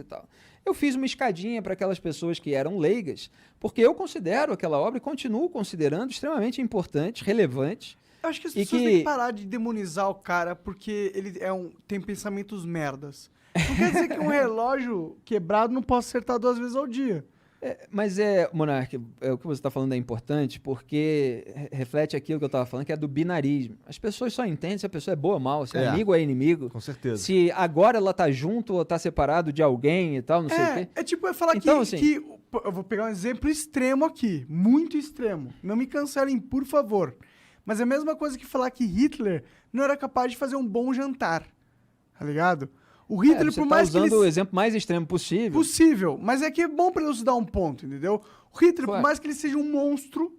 e tal. Eu fiz uma escadinha para aquelas pessoas que eram leigas, porque eu considero aquela obra e continuo considerando extremamente importante, relevante. Eu acho que as pessoas têm que parar de demonizar o cara porque ele tem pensamentos merdas. Não quer dizer que um relógio quebrado não possa acertar 2 vezes ao dia. Mas, Monark, o que você está falando é importante porque reflete aquilo que eu estava falando, que é do binarismo. As pessoas só entendem se a pessoa é boa ou mal, se é amigo ou é inimigo. Com certeza. Se agora ela tá junto ou tá separado de alguém e tal, não sei o quê. É tipo, eu falar então, que eu vou pegar um exemplo extremo aqui, muito extremo. Não me cancelem, por favor. Mas é a mesma coisa que falar que Hitler não era capaz de fazer um bom jantar, tá ligado? O Hitler, você por tá mais usando que ele... o exemplo mais extremo possível. Possível, mas é que é bom pra elucidar um ponto, entendeu? O Hitler, Claro. por mais que ele seja um monstro,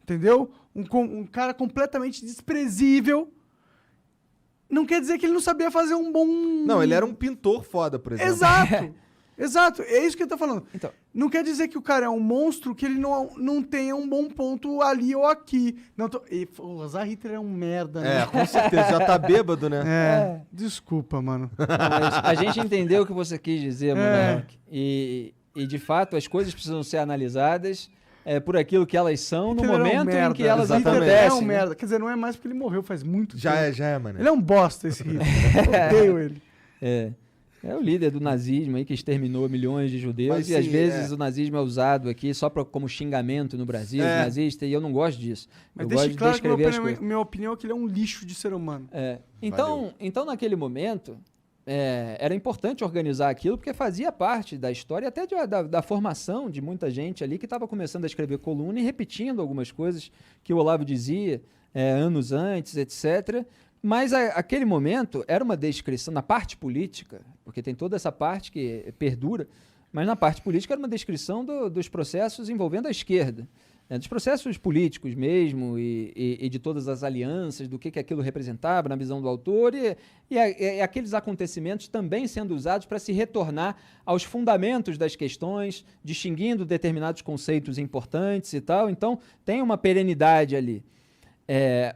entendeu? Um cara completamente desprezível, não quer dizer que ele não sabia fazer um bom... Não, ele era um pintor foda, por exemplo. Exato, exato, é isso que ele tá falando. Então, Não quer dizer que o cara é um monstro, que ele não tenha um bom ponto ali ou aqui. O Hitler é um merda, né? Com certeza. Já tá bêbado, né? Desculpa, mano. mas a gente entendeu o que você quis dizer, Monark. E, de fato, as coisas precisam ser analisadas por aquilo que elas são no Hitler é um momento em merda. que elas Exatamente. Hitler é acontecem. um né? merda. Quer dizer, não é mais porque ele morreu faz muito tempo. Já é, mano. Ele é um bosta, esse Hitler. Eu odeio ele. É o líder do nazismo aí que exterminou milhões de judeus Mas, e às sim, vezes o nazismo é usado aqui só como xingamento no Brasil, nazista, e eu não gosto disso. Mas eu deixa gosto de claro que descrever as coisas. minha opinião é que ele é um lixo de ser humano. Então, naquele momento, era importante organizar aquilo porque fazia parte da história, até da formação de muita gente ali que estava começando a escrever coluna e repetindo algumas coisas que o Olavo dizia anos antes, etc. Mas aquele momento era uma descrição, na parte política, porque tem toda essa parte que perdura, mas na parte política era uma descrição dos processos envolvendo a esquerda, dos processos políticos mesmo e de todas as alianças, do que aquilo representava na visão do autor e aqueles acontecimentos também sendo usados para se retornar aos fundamentos das questões, distinguindo determinados conceitos importantes e tal. Então, tem uma perenidade ali.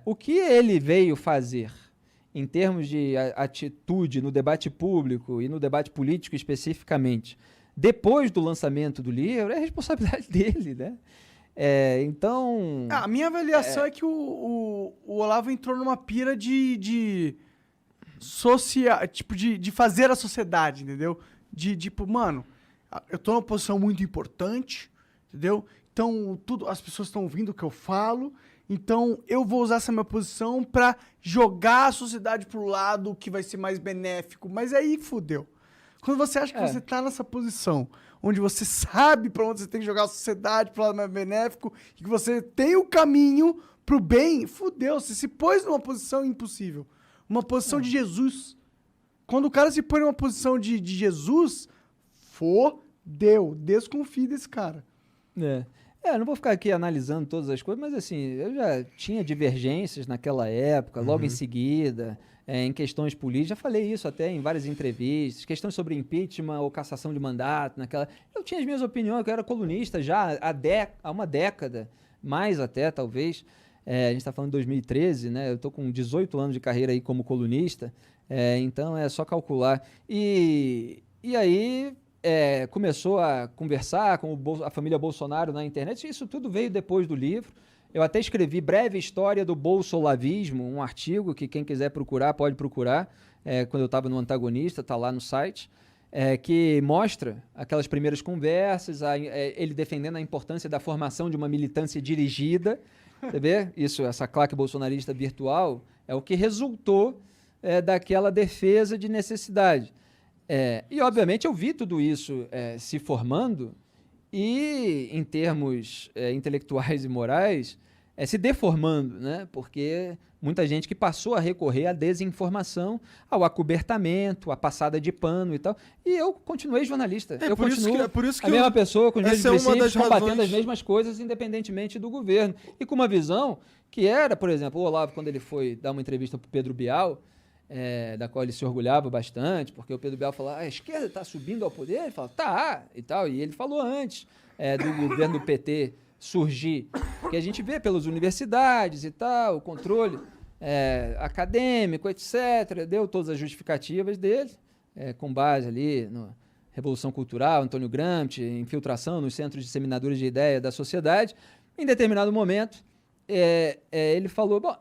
O que ele veio fazer em termos de atitude no debate público e no debate político especificamente, depois do lançamento do livro, é responsabilidade dele, né? Então... A minha avaliação é que o Olavo entrou numa pira de fazer a sociedade, entendeu? Tipo, mano, eu tô numa posição muito importante, entendeu? Então, as pessoas estão ouvindo o que eu falo, então eu vou usar essa minha posição pra jogar a sociedade pro lado que vai ser mais benéfico. Mas aí, fudeu. Quando você acha que você tá nessa posição, onde você sabe pra onde você tem que jogar a sociedade pro lado mais benéfico, e que você tem o caminho pro bem, fudeu. Você se pôs numa posição impossível. Uma posição de Jesus. Quando o cara se põe numa posição de Jesus, fodeu. Desconfie desse cara. Eu não vou ficar aqui analisando todas as coisas, mas assim, eu já tinha divergências naquela época, logo em seguida, em questões políticas, já falei isso até em várias entrevistas, questões sobre impeachment ou cassação de mandato, eu tinha as minhas opiniões, eu era colunista já há uma década, mais até talvez, a gente está falando de 2013, né? Eu estou com 18 anos de carreira aí como colunista, então é só calcular. E aí... começou a conversar com a família Bolsonaro na internet, isso tudo veio depois do livro. Eu até escrevi Breve História do Bolsolavismo, um artigo que quem quiser procurar, pode procurar, quando eu estava no Antagonista, está lá no site, que mostra aquelas primeiras conversas, ele defendendo a importância da formação de uma militância dirigida, você vê? Essa claque bolsonarista virtual é o que resultou daquela defesa de necessidade. E, obviamente, eu vi tudo isso se formando e, em termos intelectuais e morais, se deformando, né? Porque muita gente que passou a recorrer à desinformação, ao acobertamento, à passada de pano e tal. E eu continuei jornalista. Eu continuo por isso que a mesma pessoa, com os mesmos princípios, combatendo razões... as mesmas coisas, independentemente do governo. E com uma visão que era, por exemplo, o Olavo, quando ele foi dar uma entrevista para o Pedro Bial, da qual ele se orgulhava bastante, porque o Pedro Bial falou, a esquerda está subindo ao poder? Ele falou, tá, e tal. E ele falou antes do governo do PT surgir, que a gente vê pelas universidades e tal, o controle acadêmico, etc., deu todas as justificativas dele, com base ali Revolução Cultural, Antônio Gramsci, infiltração nos centros disseminadores de ideia da sociedade. Em determinado momento, ele falou, bom,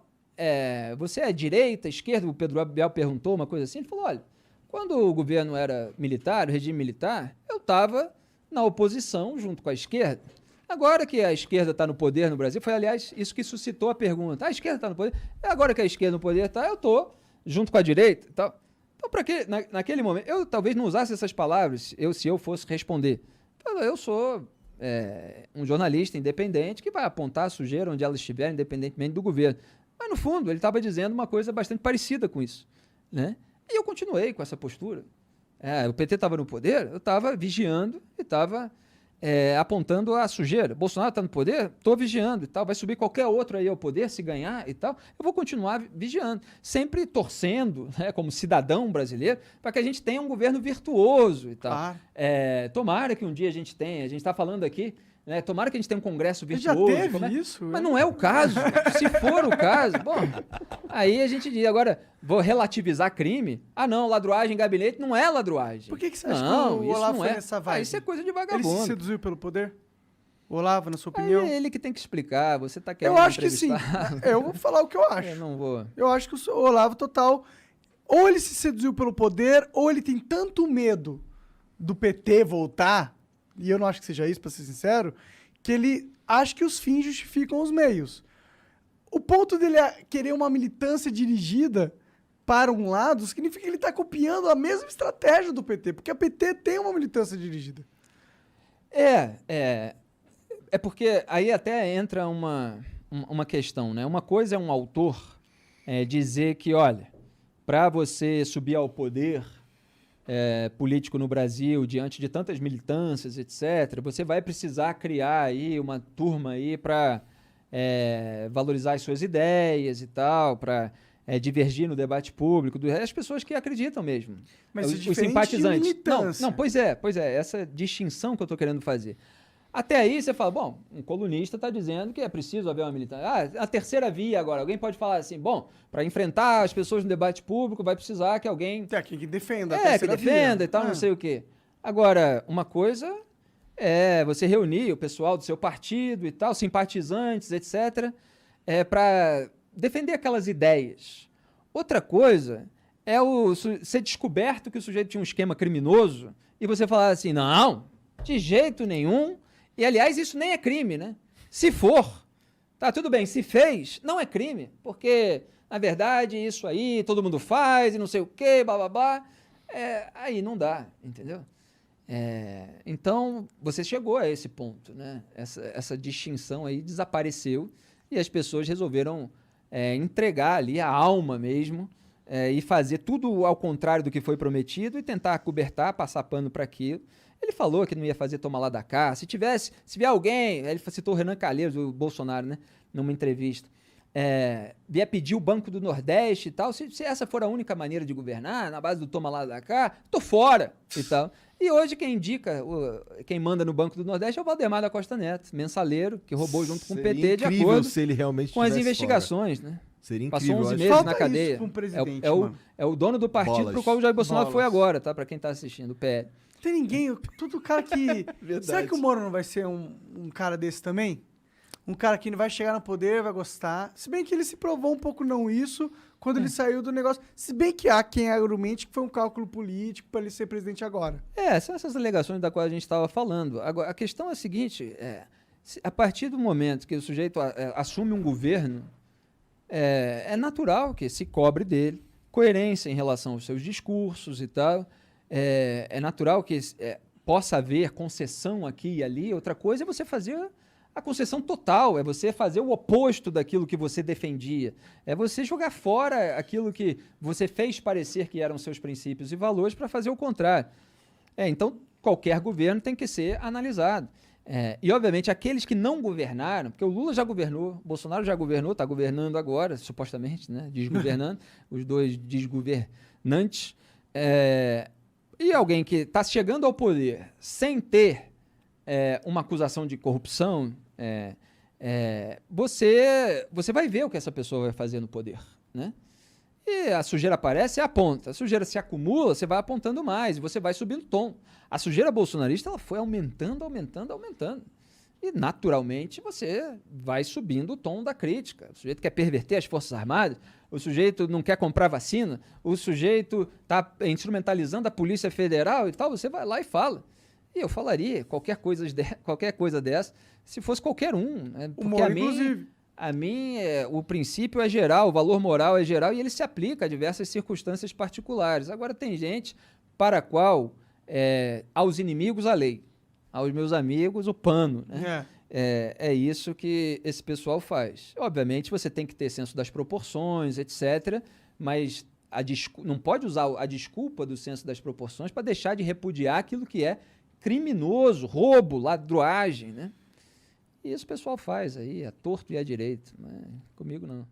você é direita, esquerda? O Pedro Bial perguntou uma coisa assim, ele falou, olha, quando o governo era militar, o regime militar, eu estava na oposição junto com a esquerda. Agora que a esquerda está no poder no Brasil, foi, aliás, isso que suscitou a pergunta. A esquerda está no poder? Agora que a esquerda no poder está, eu estou junto com a direita e tal. Então, para que, naquele momento, eu talvez não usasse essas palavras se eu fosse responder. Eu sou um jornalista independente que vai apontar a sujeira onde ela estiver, independentemente do governo. Mas, no fundo, ele estava dizendo uma coisa bastante parecida com isso, né? E eu continuei com essa postura. O PT estava no poder, eu estava vigiando e estava apontando a sujeira. Bolsonaro está no poder, estou vigiando e tal. Vai subir qualquer outro aí ao poder, se ganhar e tal. Eu vou continuar vigiando. Sempre torcendo, né, como cidadão brasileiro, para que a gente tenha um governo virtuoso e tal. Claro. Tomara que um dia a gente tenha. A gente está falando aqui, né, tomara que a gente tenha um congresso virtuoso. Já teve isso. Mas não é o caso. Se for o caso, bom, aí a gente diz, agora, vou relativizar crime? Ah, não, ladruagem em gabinete não é ladruagem. Por que você acha não, que o isso Olavo não foi é. nessa vibe? Isso é coisa de Ele vagabundo. se seduziu pelo poder? O Olavo, na sua opinião? É ele que tem que explicar, você está querendo Eu acho que sim. entrevistar. Eu vou falar o que eu acho. Eu não vou. Eu acho que o Olavo total, ou ele se seduziu pelo poder, ou ele tem tanto medo do PT voltar, e eu não acho que seja isso, pra ser sincero, que ele acha que os fins justificam os meios. O ponto dele querer uma militância dirigida para um lado significa que ele está copiando a mesma estratégia do PT, porque a PT tem uma militância dirigida. É porque aí até entra uma questão, né? Uma coisa é um autor dizer que, olha, para você subir ao poder político no Brasil, diante de tantas militâncias, etc., você vai precisar criar aí uma turma aí para valorizar as suas ideias e tal, para divergir no debate público, as pessoas que acreditam mesmo. Mas isso é os diferente simpatizantes. de militância. Não, pois é, essa distinção que eu estou querendo fazer. Até aí você fala, bom, um colunista está dizendo que é preciso haver uma militância. A terceira via agora, alguém pode falar assim, bom, para enfrentar as pessoas no debate público vai precisar que alguém... Tem que defenda a que terceira defenda via. e tal, não sei o quê. Agora, uma coisa é você reunir o pessoal do seu partido e tal, simpatizantes, etc., para defender aquelas ideias. Outra coisa é ser descoberto que o sujeito tinha um esquema criminoso e você falar assim, não, de jeito nenhum. E, aliás, isso nem é crime, né? Se for, tá tudo bem, se fez, não é crime, porque, na verdade, isso aí todo mundo faz e não sei o quê, blá, blá, blá. Aí não dá, entendeu? Então, você chegou a esse ponto, né? Essa distinção aí desapareceu e as pessoas resolveram entregar ali a alma mesmo e fazer tudo ao contrário do que foi prometido e tentar acobertar, passar pano para aquilo. Ele falou que não ia fazer toma lá da cá. Se vier alguém, ele citou o Renan Calheiros, o Bolsonaro, né, numa entrevista, vier pedir o Banco do Nordeste e tal, se essa for a única maneira de governar, na base do toma lá da cá, tô fora e tal. E hoje quem indica, quem manda no Banco do Nordeste é o Valdemar da Costa Neto, mensaleiro, que roubou junto com o PT de acordo se ele realmente com as investigações, né? Seria Passou incrível. 11 meses Falta na cadeia. isso pra um presidente, é o dono do partido Bolas. pro qual o Jair Bolsonaro Bolas. foi agora, tá? Para quem tá assistindo, o PL. Tem ninguém, todo cara que... Verdade. Será que o Moro não vai ser um cara desse também? Um cara que vai chegar no poder, vai gostar. Se bem que ele se provou um pouco não isso quando ele saiu do negócio. Se bem que há quem argumente que foi um cálculo político para ele ser presidente agora. São essas alegações da qual a gente estava falando. Agora, a questão é a seguinte, a partir do momento que o sujeito assume um governo, é natural que se cobre dele coerência em relação aos seus discursos e tal. É natural que possa haver concessão aqui e ali. Outra coisa é você fazer a concessão total, é você fazer o oposto daquilo que você defendia. É você jogar fora aquilo que você fez parecer que eram seus princípios e valores para fazer o contrário. Então, qualquer governo tem que ser analisado. E, obviamente, aqueles que não governaram, porque o Lula já governou, o Bolsonaro já governou, está governando agora, supostamente, né, desgovernando, os dois desgovernantes. E alguém que está chegando ao poder sem ter uma acusação de corrupção, você vai ver o que essa pessoa vai fazer no poder, né? E a sujeira aparece, você aponta. A sujeira se acumula, você vai apontando mais e você vai subindo o tom. A sujeira bolsonarista ela foi aumentando. E, naturalmente, você vai subindo o tom da crítica. O sujeito quer perverter as Forças Armadas, o sujeito não quer comprar vacina, o sujeito está instrumentalizando a Polícia Federal e tal, você vai lá e fala. E eu falaria qualquer coisa dessa se fosse qualquer um. Né? Porque inclusive. A mim, o princípio é geral, o valor moral é geral e ele se aplica a diversas circunstâncias particulares. Agora, tem gente para a qual, aos inimigos, a lei. Aos meus amigos, o pano. Né? É isso que esse pessoal faz. Obviamente, você tem que ter senso das proporções, etc., mas não pode usar a desculpa do senso das proporções para deixar de repudiar aquilo que é criminoso, roubo, ladruagem, né? E isso o pessoal faz aí, é torto e é direito. Mas comigo não.